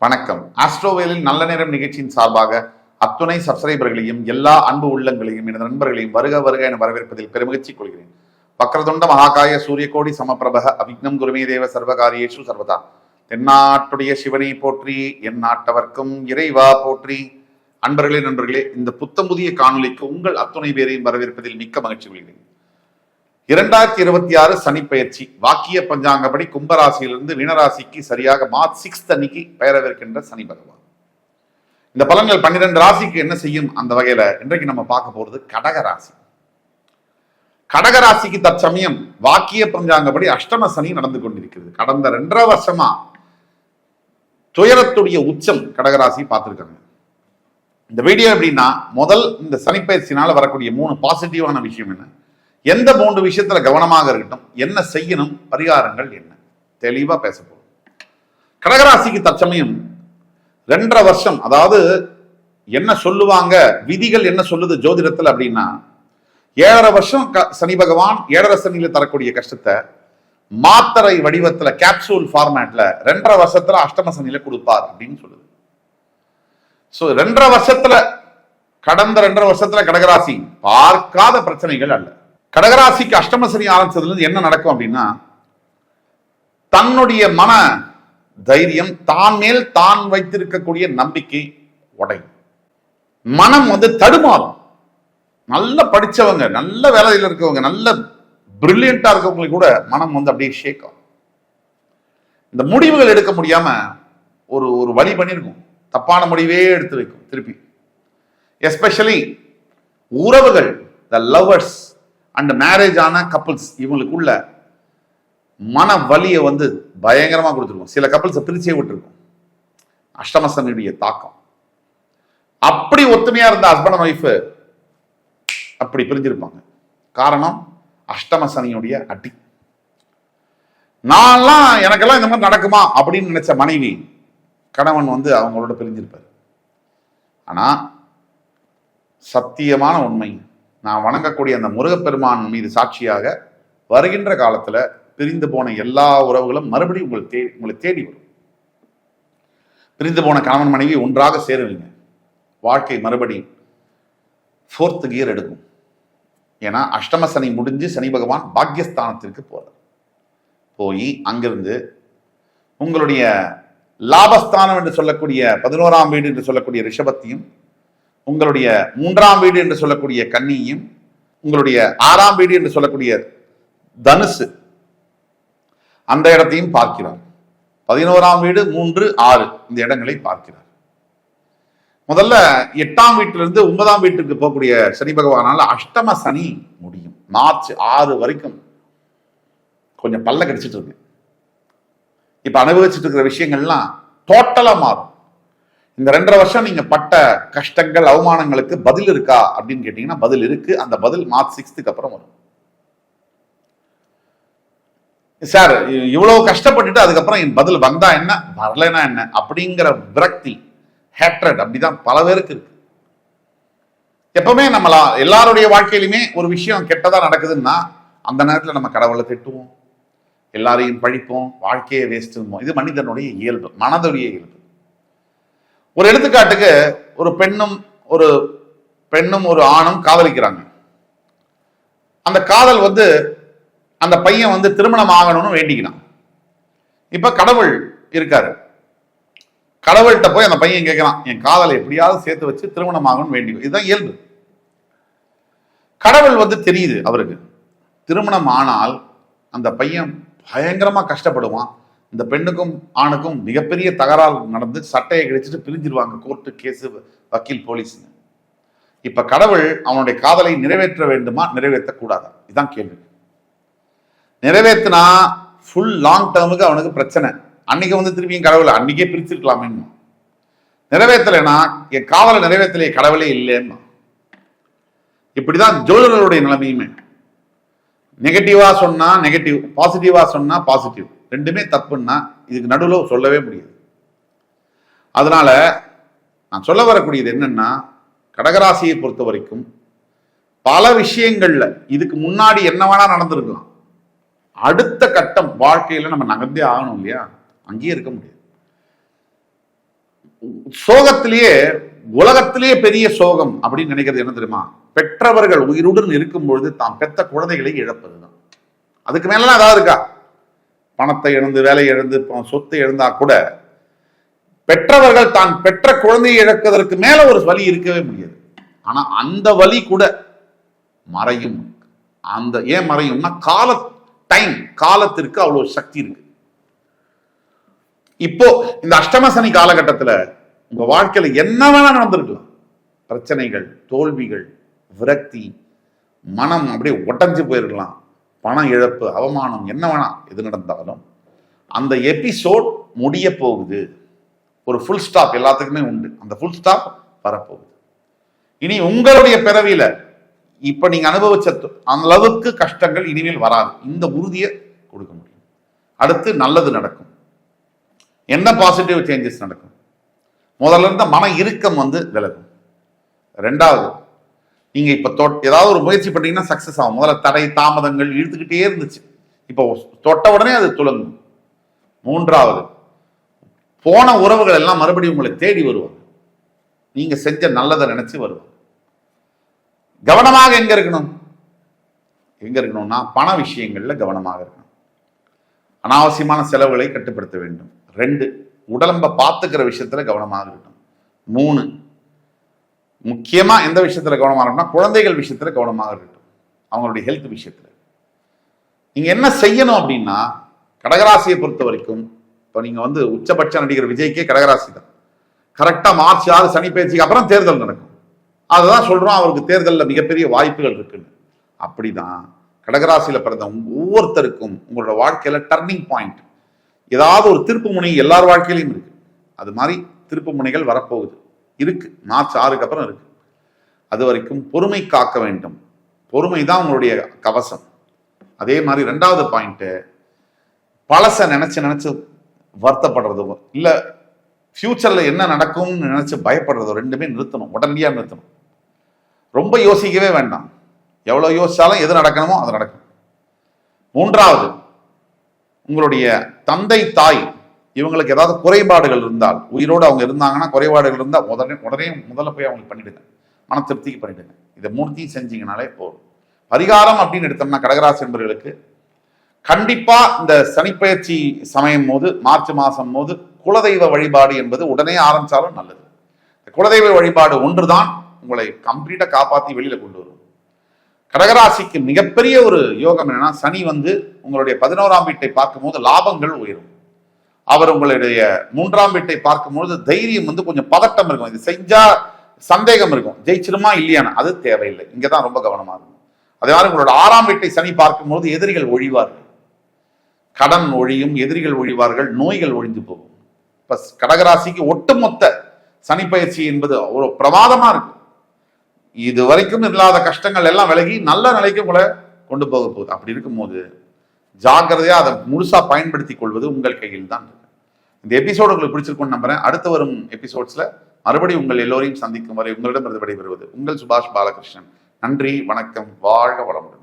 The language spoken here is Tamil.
வணக்கம். ஆஸ்ட்ரோவேலில் நல்ல நேரம் நிகழ்ச்சியின் சார்பாக அத்துணை சப்ஸ்கிரைபர்களையும் எல்லா அன்பு உள்ளங்களையும் எனது நண்பர்களையும் வருக வருக என வரவேற்பதில் பெருமகிழ்ச்சி கொள்கிறேன். வக்ரதுண்ட மகாகாய சூரியகோடி சமப்பிரப அவிக்னம் குருமே தேவ சர்வகாரியேஷு சர்வதா. தென்னாட்டுடைய சிவனை போற்றி, என் நாட்டவர்க்கும் இறைவா போற்றி. நண்பர்களே, இந்த புத்தம் புதிய காணொலிக்கு உங்கள் அத்துணை பேரையும் வரவேற்பதில் மிக்க மகிழ்ச்சி கொள்கிறேன். 2026 சனி பயிற்சி வாக்கிய பஞ்சாங்கப்படி கும்பராசியிலிருந்து மீனராசிக்கு சரியாக மார்ச் 6 அன்னைக்கு பெயரவிருக்கின்ற சனி பகவான். இந்த பலன்கள் 12 ராசிக்கு என்ன செய்யும் அந்த வகையில இன்றைக்கு நம்ம பார்க்க போறது கடகராசி. கடகராசிக்கு தற்சமயம் வாக்கிய பஞ்சாங்கப்படி அஷ்டம சனி நடந்து கொண்டிருக்கிறது. கடந்த 2.5 வருஷமா துயரத்துடைய உச்சம் கடகராசி பார்த்திருக்காங்க. இந்த வீடியோ எப்படின்னா, முதல் இந்த சனி பயிற்சினால வரக்கூடிய 3 பாசிட்டிவான விஷயம் என்ன, எந்த 3 விஷயத்துல கவனமாக இருக்கட்டும், என்ன செய்யணும், பரிகாரங்கள் என்ன, தெளிவா பேச போறோம். கடகராசிக்கு தற்சமயம் 2.5 வருஷம், அதாவது என்ன சொல்லுவாங்க, விதிகள் என்ன சொல்லுது ஜோதிடத்தில் அப்படின்னா, 7.5 வருஷம் சனி பகவான் 7.5 சனியில தரக்கூடிய கஷ்டத்தை மாத்திரை வடிவத்துல கேப்சூல் ஃபார்மேட்ல 2.5 வருஷத்துல அஷ்டம சனியில கொடுப்பார் அப்படின்னு சொல்லுது. சோ 2.5 வருஷத்துல, கடந்த 2.5 வருஷத்துல கடகராசி பார்க்காத பிரச்சனைகள் அல்ல. கடகராசிக்கு அஷ்டம சனி ஆரம்பிச்சதுல இருந்து என்ன நடக்கும் அப்படின்னா, தன்னுடைய மன தைரியம், தான் மேல் தான் வைத்திருக்கக்கூடிய நம்பிக்கை உடையும். மனம் தடுமாறும். நல்ல படிச்சவங்க, நல்ல வேலையில் இருக்கவங்க, நல்ல பிரில்லியண்டா இருக்கவங்களுக்கு கூட மனம் அப்படியே ஷேக் ஆகும். இந்த முடிவுகள் எடுக்க முடியாம ஒரு வழி பண்ணிருக்கும், தப்பான முடிவே எடுத்து வைக்கும் திருப்பி. எஸ்பெஷலி உறவுகள், த லவர்ஸ் அண்ட் மேரேஜ் ஆன கப்பிள்ஸ், இவங்களுக்குள்ள மன வலியை பயங்கரமா கொடுத்துருக்கும். சில கப்பிள்ஸை பிரிச்சே விட்டுருக்கும் அஷ்டமசனியுடைய தாக்கம். அப்படி ஒத்துமையா இருந்த ஹஸ்பண்ட் அண்ட் ஒய்ஃப் அப்படி பிரிஞ்சிருப்பாங்க. காரணம் அஷ்டம சனியுடைய அடி. எனக்கெல்லாம் இந்த மாதிரி நடக்குமா அப்படின்னு நினைச்ச மனைவி கணவன் அவங்களோட பிரிஞ்சிருப்பார். ஆனா சத்தியமான உண்மை, நான் வணங்கக்கூடிய அந்த முருகப்பெருமான் மீது சாட்சியாக, வருகின்ற காலத்துல பிரிந்து போன எல்லா உறவுகளும் மறுபடியும் உங்களை தேடி வரும். பிரிந்து போன கணவன் மனைவி ஒன்றாக சேருவீங்க. வாழ்க்கை மறுபடியும் 4th கியர் எடுக்கும். ஏன்னா அஷ்டம சனி முடிஞ்சு சனி பகவான் பாக்யஸ்தானத்திற்கு போய் அங்கிருந்து உங்களுடைய லாபஸ்தானம் என்று சொல்லக்கூடிய 11ஆம் வீடு என்று சொல்லக்கூடிய ரிஷபத்தையும், உங்களுடைய 3ஆம் வீடு என்று சொல்லக்கூடிய கன்னியையும், உங்களுடைய 6ஆம் வீடு என்று சொல்லக்கூடிய தனுசு, அந்த இடத்தையும் பார்க்கிறார். 11ஆம் வீடு, 3, 6 இந்த இடங்களை பார்க்கிறார். முதல்ல 8ஆம் வீட்டிலிருந்து 9ஆம் வீட்டுக்கு போகக்கூடிய சனி பகவானால அஷ்டம சனி முடியும். மார்ச் 6 வரைக்கும் கொஞ்சம் பல்ல கடிச்சிட்டு இருக்கு. இப்ப அனுபவிச்சுட்டு இருக்கிற விஷயங்கள்லாம் டோட்டலா மாறும். இந்த 2.5 வருஷம் நீங்க பட்ட கஷ்டங்கள், அவமானங்களுக்கு பதில் இருக்கா அப்படின்னு கேட்டீங்கன்னா பதில் இருக்கு. அந்த பதில் மார்ச் 6க்கு அப்புறம் வரும். சார் இவ்வளவு கஷ்டப்பட்டுட்டு அதுக்கப்புறம் என் பதில் வந்தா என்ன, வரலனா என்ன அப்படிங்கிற விரக்தி, ஹேட்ரட் அப்படிதான் பல பேருக்கு இருக்கு. எப்பவுமே எல்லாருடைய வாழ்க்கையிலுமே ஒரு விஷயம் கெட்டதா நடக்குதுன்னா அந்த நேரத்துல நம்ம கடவுளை திட்டுவோம், எல்லாரையும் பழிப்போம், வாழ்க்கையை வேஸ்ட். இது மனிதனுடைய இயல்பு, மனதுடைய இயல்பு. ஒரு எடுத்துக்காட்டுக்கு, ஒரு பெண்ணும் ஒரு ஆணும் காதலிக்கிறாங்க. அந்த காதல் அந்த பையன் திருமணம் ஆகணும்னு வேண்டிக்கிறான். இப்ப கடவுள் இருக்காரு. கடவுள்கிட்ட போய் அந்த பையன் கேட்கிறான், என் காதலை எப்படியாவது சேர்த்து வச்சு திருமணம் ஆகணும்னு வேண்டிக்கும். இதுதான் இயல்பு. கடவுள் தெரியுது அவருக்கு, திருமணம் ஆனால் அந்த பையன் பயங்கரமா கஷ்டப்படுவான். இந்த பெண்ணுக்கும் ஆணுக்கும் மிகப்பெரிய தகராறு நடந்து சட்டையை கிடைச்சிட்டு பிரிஞ்சிருவாங்க, கோர்ட்டு கேஸ், வக்கீல், போலீஸ். இப்ப கடவுள் அவனுடைய காதலை நிறைவேற்ற வேண்டுமா, நிறைவேற்றக்கூடாதா? இதுதான் கேள்வி. நிறைவேற்றினா ஃபுல் லாங் டேர்முக்கு அவனுக்கு பிரச்சனை. அன்னைக்கு திரும்பியும் கடவுளை அன்னைக்கே பிரிச்சிருக்கலாமே. நிறைவேற்றலைன்னா என் காதலை நிறைவேற்றலையே, கடவுளே இல்லைன்னா. இப்படிதான் ஜோதிடர்களுடைய நிலைமையுமே. நெகட்டிவா சொன்னா நெகட்டிவ், பாசிட்டிவா சொன்னா பாசிட்டிவ், ரெண்டுமே தப்புன்னா இதுக்கு நடுவில் சொல்லவே முடியாது. அதனால நான் சொல்ல வரக்கூடியது என்னன்னா, கடகராசியை பொறுத்த வரைக்கும் பல விஷயங்கள்ல இதுக்கு முன்னாடி என்ன வேணா நடந்திருக்கலாம். அடுத்த கட்டம் வாழ்க்கையில நம்ம நகர்ந்தே ஆகணும் இல்லையா, அங்கேயே இருக்க முடியாது. சோகத்திலேயே உலகத்திலேயே பெரிய சோகம் அப்படின்னு நினைக்கிறது என்ன தெரியுமா? பெற்றவர்கள் உயிருடன் இருக்கும் பொழுது தாம் பெற்ற குழந்தைகளை இழப்பதுதான். அதுக்கு மேலாம் ஏதாவது இருக்கா? பணத்தை இழந்து, வேலை இழந்து, சொத்தை இழந்தா கூட பெற்றவர்கள் தான் பெற்ற குழந்தையை இழப்பதற்கு மேல ஒரு வலி இருக்கவே முடியாது. ஆனா அந்த வலி கூட மறையும். அந்த ஏன் மறையும்னா காலத்திற்கு அவ்வளவு சக்தி இருக்கு. இப்போ இந்த அஷ்டம சனி காலகட்டத்துல உங்க வாழ்க்கையில என்ன வேணா நடந்திருக்கலாம். பிரச்சனைகள், தோல்விகள், விரக்தி, மனம் அப்படியே உடைஞ்சு போயிருக்கலாம், பண இழப்பு, அவமானம், என்ன வேணா எது நடந்தாலும் அந்த எபிசோட் முடிய போகுது. ஒரு ஃபுல் ஸ்டாப் எல்லாத்துக்குமே உண்டு. அந்த ஃபுல் ஸ்டாப் வரப்போகுது. இனி உங்களுடைய பிறவியில இப்ப நீங்க அனுபவிச்ச அந்த அளவுக்கு கஷ்டங்கள் இனிமேல் வராது. இந்த உறுதியை கொடுக்க முடியும். அடுத்து நல்லது நடக்கும். என்ன பாசிட்டிவ் சேஞ்சஸ் நடக்கும்? முதல்ல இருந்த மன இறுக்கம் விலகும். ரெண்டாவது, நீங்க இப்ப ஏதாவது ஒரு முயற்சி பண்ணீங்கன்னா சக்சஸ் ஆகும். முதல்ல தடை தாமதங்கள் இழுத்துக்கிட்டே இருந்துச்சு, இப்போ தொட்ட உடனே அது துலங்கும். மூன்றாவது, போன உறவுகள் எல்லாம் மறுபடியும் உங்களை தேடி வருவாங்க. நீங்க செஞ்ச நல்லதை நினைச்சு வருவாங்க. கவனமாக எங்க இருக்கணும்னா பண விஷயங்கள்ல கவனமாக இருக்கணும். அனாவசியமான செலவுகளை கட்டுப்படுத்த வேண்டும். 2, உடலம்ப பார்த்துக்கிற விஷயத்துல கவனமாக இருக்கணும். 3, முக்கியமா எந்த விஷயத்துல கவனமாக இருக்கணும்னா குழந்தைகள் விஷயத்துல கவனமாக இருக்கட்டும். அவங்களுடைய ஹெல்த் விஷயத்துல நீங்க என்ன செய்யணும் அப்படின்னா, கடகராசியை பொறுத்த வரைக்கும் இப்போ நீங்க உச்சபட்ச நடிகர் விஜய்க்கே கடகராசி தான். கரெக்டா மார்ச் 6 சனி பயிற்சிக்கு அப்புறம் தேர்தல் நடக்கும். அதுதான் சொல்றோம், அவருக்கு தேர்தலில் மிகப்பெரிய வாய்ப்புகள் இருக்குன்னு. அப்படிதான் கடகராசியில பிறந்த ஒவ்வொருத்தருக்கும் உங்களோட வாழ்க்கையில டர்னிங் பாயிண்ட், ஏதாவது ஒரு திருப்பு முனை எல்லார் வாழ்க்கையிலையும் இருக்கு. அது மாதிரி திருப்பு முனைகள் வரப்போகுது, இருக்கு. மார்ச் 6க்கு அப்புறம் இருக்கு. அது வரைக்கும் பொறுமை காக்க வேண்டும். பொறுமை தான் உங்களுடைய கவசம். அதே மாதிரி 2வது பாயிண்ட், பழச நினைச்சு வருத்தப்படுறதோ இல்ல ஃபியூச்சர்ல என்ன நடக்கும்னு நினைச்சு பயப்படுறதோ ரெண்டுமே நிறுத்தணும். உடனடியாக நிறுத்தணும். ரொம்ப யோசிக்கவே வேண்டாம். எவ்வளவு யோசிச்சாலும் எது நடக்கணுமோ அது நடக்கும். 3வது, உங்களுடைய தந்தை தாய் இவங்களுக்கு ஏதாவது குறைபாடுகள் இருந்தால், உயிரோடு அவங்க இருந்தாங்கன்னா குறைபாடுகள் இருந்தால் முதல்ல போய் அவங்களுக்கு பண்ணிடுங்க. மன திருப்திக்கு பண்ணிடுங்க. இதை 3த்தையும் செஞ்சீங்கனாலே போதும். பரிகாரம் அப்படின்னு எடுத்தோம்னா கடகராசி என்பவர்களுக்கு கண்டிப்பா இந்த சனிப்பெயர்ச்சி சமயம் போது, மார்ச் மாசம் போது குலதெய்வ வழிபாடு என்பது உடனே ஆரம்பிச்சாலும் நல்லது. குலதெய்வ வழிபாடு ஒன்றுதான் உங்களை கம்ப்ளீட்டா காப்பாற்றி வெளியில கொண்டு வரும். கடகராசிக்கு மிகப்பெரிய ஒரு யோகம் என்னன்னா, சனி உங்களுடைய 11ஆம் வீட்டை பார்க்கும்போது லாபங்கள் உயரும். அவர் உங்களுடைய 3ஆம் வீட்டை பார்க்கும்போது தைரியம் கொஞ்சம் பதட்டம் இருக்கும். இது செஞ்சா சந்தேகம் இருக்கும், ஜெயிச்சிருமா இல்லையானா, அது தேவையில்லை. இங்கதான் ரொம்ப கவனமா இருக்கும். அதே மாதிரி உங்களோட 6ஆம் வீட்டை சனி பார்க்கும்போது எதிரிகள் ஒழிவார்கள், கடன் ஒழியும், எதிரிகள் ஒழிவார்கள், நோய்கள் ஒழிந்து போகும். இப்ப கடகராசிக்கு ஒட்டுமொத்த சனி பயிற்சி என்பது ஒரு பிரமாதமா இருக்கு. இது வரைக்கும் இல்லாத கஷ்டங்கள் எல்லாம் விலகி நல்ல நிலைக்கு உங்களை கொண்டு போக போகுது. அப்படி இருக்கும்போது ஜாக்கிரதையா அதை முழுசா பயன்படுத்தி கொள்வது உங்கள் கையில் தான் இருக்கு. இந்த எபிசோடு உங்களுக்கு பிடிச்சிருக்கும்னு நம்புறேன். அடுத்து வரும் எபிசோட்ஸ்ல மறுபடியும் உங்கள் எல்லோரையும் சந்திக்கும் வரை உங்களிடம் விடைபெறுவது உங்கள் சுபாஷ் பாலகிருஷ்ணன். நன்றி, வணக்கம், வாழ்க வளமுடன்.